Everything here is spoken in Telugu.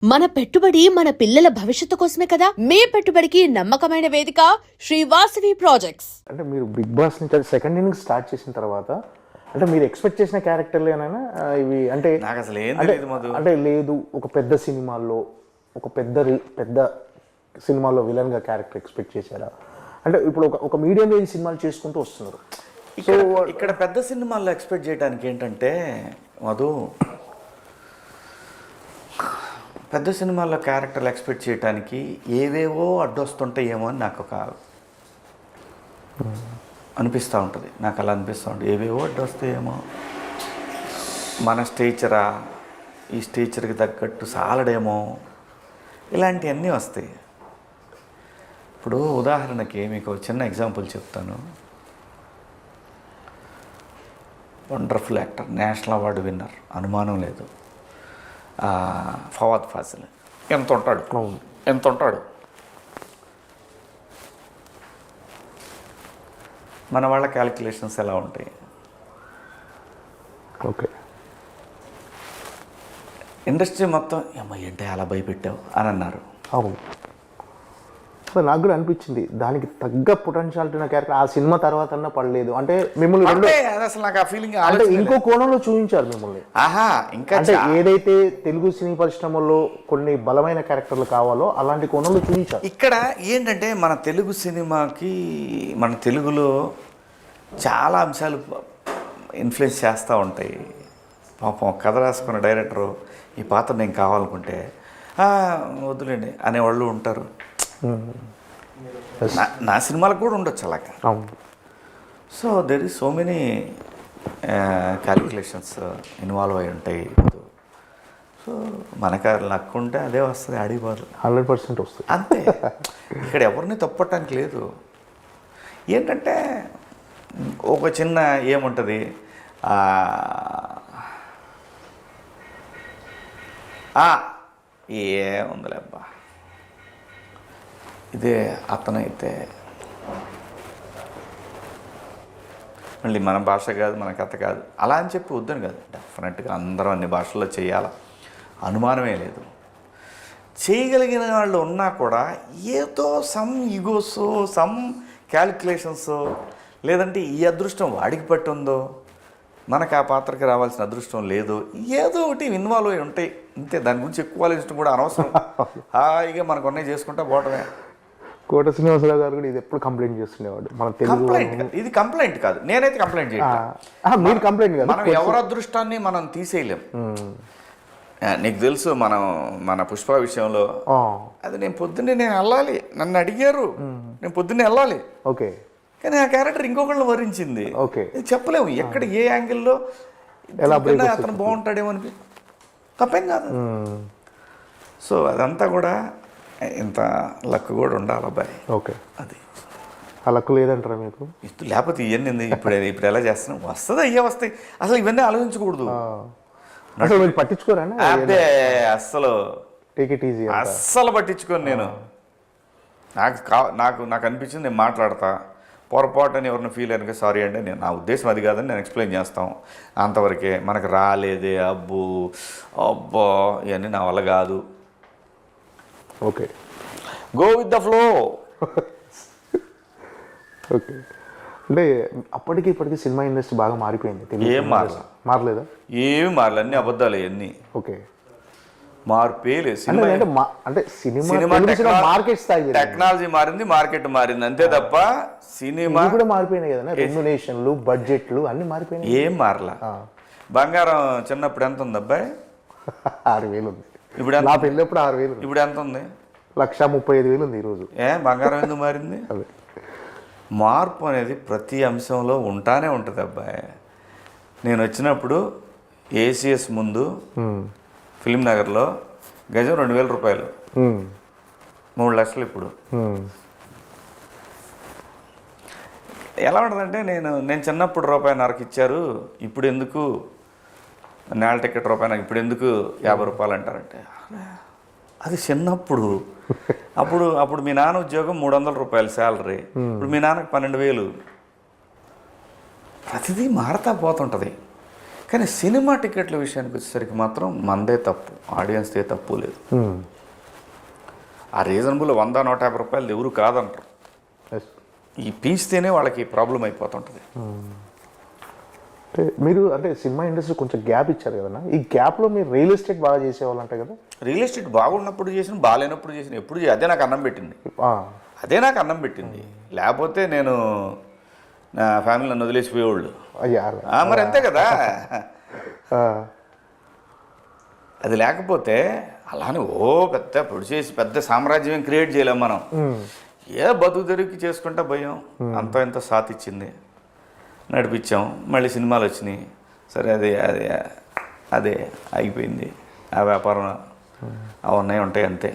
మన పెట్టుబడి మన పిల్లల భవిష్యత్తు కోసమే కదా. మీ పెట్టుబడికి నమ్మకమైన వేదిక శ్రీ వాసవి ప్రాజెక్ట్స్. అంటే మీరు బిగ్ బాస్ నుంచి సెకండ్ ఇన్నింగ్ స్టార్ట్ చేసిన తర్వాత అంటే మీరు ఎక్స్పెక్ట్ చేసిన క్యారెక్టర్లేనైనా ఇవి అంటే నాకు అసలు ఏం తెలియదు మధు. అంటే లేదు ఒక పెద్ద సినిమాల్లో ఒక పెద్ద సినిమాలో విలన్ గా క్యారెక్టర్ ఎక్స్పెక్ట్ చేశారా? అంటే ఇప్పుడు ఒక మీడియం రేంజ్ సినిమాలు చేసుకుంటూ వస్తున్నారు. ఇక్కడ పెద్ద సినిమాల్లో ఎక్స్పెక్ట్ చేయడానికి ఏంటంటే మధు, పెద్ద సినిమాల్లో క్యారెక్టర్లు ఎక్స్పెక్ట్ చేయడానికి ఏవేవో అడ్డొస్తుంటాయేమో అని నాకు ఒక అనిపిస్తూ ఉంటుంది. నాకు అలా అనిపిస్తూ ఉంటుంది, ఏవేవో అడ్డొస్తాయేమో, మన స్టేచరా ఈ స్టేచర్కి తగ్గట్టు సాలడేమో, ఇలాంటివన్నీ వస్తాయి. ఇప్పుడు ఉదాహరణకి మీకు చిన్న ఎగ్జాంపుల్ చెప్తాను. Wonderful actor, national award winner, అనుమానం లేదు, ఫవాద్ ఫాసిల్ ఎంత ఉంటాడు. మన వాళ్ళ క్యాలిక్యులేషన్స్ ఎలా ఉంటాయి? ఓకే, ఇండస్ట్రీ మొత్తం ఏమో ఏంటి అలా భయపెట్టావు అని అన్నారు. అవును, నాకు కూడా అనిపించింది దానికి తగ్గ పొటెన్షియాలిటీ ఉన్న క్యారెక్టర్ ఆ సినిమా తర్వాత అన్నా పడలేదు. అంటే మిమ్మల్ని అసలు నాకు ఆ ఫీలింగ్ అంటే ఇంకో కోణంలో చూపించారు మిమ్మల్ని. ఇంకా అంటే ఏదైతే తెలుగు సినీ పరిశ్రమలో కొన్ని బలమైన క్యారెక్టర్లు కావాలో అలాంటి కోణంలో చూపించారు. ఇక్కడ ఏంటంటే మన తెలుగు సినిమాకి, మన తెలుగులో చాలా అంశాలు ఇన్ఫ్లుయెన్స్ చేస్తూ ఉంటాయి. పాపం కథ రాసుకున్న డైరెక్టరు ఈ పాత్ర నేను కావాలనుకుంటే వద్దులేండి అనేవాళ్ళు ఉంటారు. నా సినిమాలకు కూడా ఉండొచ్చు అలాగా. So there is so many calculations involve అయి ఉంటాయి. సో మనకు లక్ ఉంటే అదే వస్తుంది, ఆడిపోదు 100% వస్తుంది అంతే. ఇక్కడ ఎవరిని తప్పటానికి లేదు. ఏంటంటే ఒక చిన్న ఏముంటుంది, ఏముందిలే అబ్బా, ఇదే అతనైతే మళ్ళీ మన భాష కాదు, మన కథ కాదు అలా అని చెప్పి వద్దని కాదు. డెఫినెట్గా అందరం అన్ని భాషల్లో చేయాలి, అనుమానమే లేదు. చేయగలిగిన వాళ్ళు ఉన్నా కూడా ఏదో సమ్ ఈగోసో, సమ్ క్యాలిక్యులేషన్సో, లేదంటే ఈ అదృష్టం వాడికి పట్టుందో, మనకు ఆ పాత్రకి రావాల్సిన అదృష్టం లేదు, ఏదో ఒకటి ఇన్వాల్వ్ అయి ఉంటాయి అంతే. దాని గురించి ఎక్కువ ఆలోచించడం కూడా అనవసరం. హాయిగా మనకు ఉన్నాయి చేసుకుంటా పోవటమే. కోట శ్రీనివాసరావు గారు కూడా ఇది ఎప్పుడు కంప్లైంట్ చేస్తుండేవాడు. మన కంప్లైంట్ ఇది కంప్లైంట్ కాదు, నేనైతే కంప్లైంట్ చేయను. మీరు కంప్లైంట్ కాదు, మనం ఎవరి అదృష్టాన్ని మనం తీసేయలేం. నీకు తెలుసు మన పుష్ప విషయంలో అది నేను పొద్దున్నే వెళ్ళాలి, నన్ను అడిగారు, నేను పొద్దున్నే వెళ్ళాలి. ఓకే, కానీ ఆ క్యారెక్టర్ ఇంకొకళ్ళు వరించింది. ఓకే, చెప్పలేము ఎక్కడ ఏ యాంగిల్లో అతను బాగుంటాడేమో అని. తప్పేం కాదు. సో అదంతా కూడా ఇంత లక్ కూడా ఉండాలి అబ్బాయి. ఓకే, అది ఆ లక్ లేదంటారా మీకు? లేకపోతే ఇవన్నీ ఇప్పుడు ఎలా చేస్తున్నాం, వస్తుంది అయ్యే వస్తాయి. అసలు ఇవన్నీ ఆలోచించకూడదు. అసలు మీరు పట్టించుకోరా? అదే అస్సలు టేక్ ఇట్ ఈజీ, అస్సలు పట్టించుకోను నేను. నాకు అనిపించింది నేను మాట్లాడతా. పొరపాటు అని ఎవరిని ఫీల్ అయినా సారీ అంటే నా ఉద్దేశం అది కాదని నేను ఎక్స్ప్లెయిన్ చేస్తాం. అంతవరకే. మనకు రాలేదే అబ్బో ఇవన్నీ నా వల్ల కాదు. Okay, go with the flow. Okay, అంటే అప్పటికి ఇప్పటికి సినిమా ఇండస్ట్రీ బాగా మారిపోయింది. ఏం మారలేదా? ఏమి మారలే, అన్ని అబద్ధాలు ఇవన్నీ. ఓకే, మార్పే లేదు. అంటే సినిమా మార్కెట్ స్థాయి టెక్నాలజీ మారింది, మార్కెట్ మారింది అంతే తప్ప సినిమా కూడా మారిపోయినాయి కదా. రెమ్యునేషన్లు, బడ్జెట్లు అన్ని మారిపోయినాయి. ఏం మారలా. బంగారం చిన్నప్పుడు ఎంత ఉంది అబ్బాయి? 6,000 ఉంది. ఇప్పుడు నా పెళ్ళప్పుడు 6,000. ఇప్పుడు ఎంత ఉంది? 1,35,000 ఉంది ఈరోజు. బంగారం ఎందుకు మారింది? అదే మార్పు అనేది ప్రతి అంశంలో ఉంటానే ఉంటుంది అబ్బాయి. నేను వచ్చినప్పుడు ఏసీఎస్ ముందు ఫిలిం నగర్లో గజం 2,000 రూపాయలు, 3 లక్షలు. ఇప్పుడు ఎలా ఉంటుందంటే నేను చిన్నప్పుడు ₹1.50 ఇచ్చారు, ఇప్పుడు ఎందుకు నేల టికెట్ ₹1, ఇప్పుడు ఎందుకు 50 రూపాయలు అంటారంటే అది చిన్నప్పుడు. అప్పుడు మీ నాన్న ఉద్యోగం 300 రూపాయలు శాలరీ, ఇప్పుడు మీ నాన్నకు 12,000. ప్రతిదీ మారుతా పోతుంటుంది. కానీ సినిమా టికెట్ల విషయానికి వచ్చేసరికి మాత్రం మనదే తప్పు, ఆడియన్స్దే తప్పు లేదు. ఆ రీజనబుల్ 100-150 రూపాయలు ఎవరు కాదంటారు. ఈ పీస్తేనే వాళ్ళకి ప్రాబ్లం అయిపోతుంటుంది. అంటే మీరు అంటే సినిమా ఇండస్ట్రీ కొంచెం గ్యాప్ ఇచ్చారు కదన్నా, ఈ గ్యాప్లో మీరు రియల్ ఎస్టేట్ బాగా చేసేవాళ్ళంటే కదా. రియల్ ఎస్టేట్ బాగున్నప్పుడు చేసిన, బాగాలేనప్పుడు చేసిన, ఎప్పుడు అదే నాకు అన్నం పెట్టింది. అదే నాకు అన్నం పెట్టింది. లేకపోతే నేను నా ఫ్యామిలీ నన్ను వదిలేసిపోయేవాళ్ళు. మరి అంతే కదా. అది లేకపోతే అలానే పెద్ద ప్రొడ్యూస్ పెద్ద సామ్రాజ్యం క్రియేట్ చేయలేం మనం. బతుకు తెరువుకి చేసుకుంటా భయం అంత ఇంత సాత్ ఇచ్చింది, నడిపించాం. మళ్ళీ సినిమాలు వచ్చినాయి, సరే అదే ఆగిపోయింది. ఆ వ్యాపారం అవన్నీ ఉంటాయి అంతే.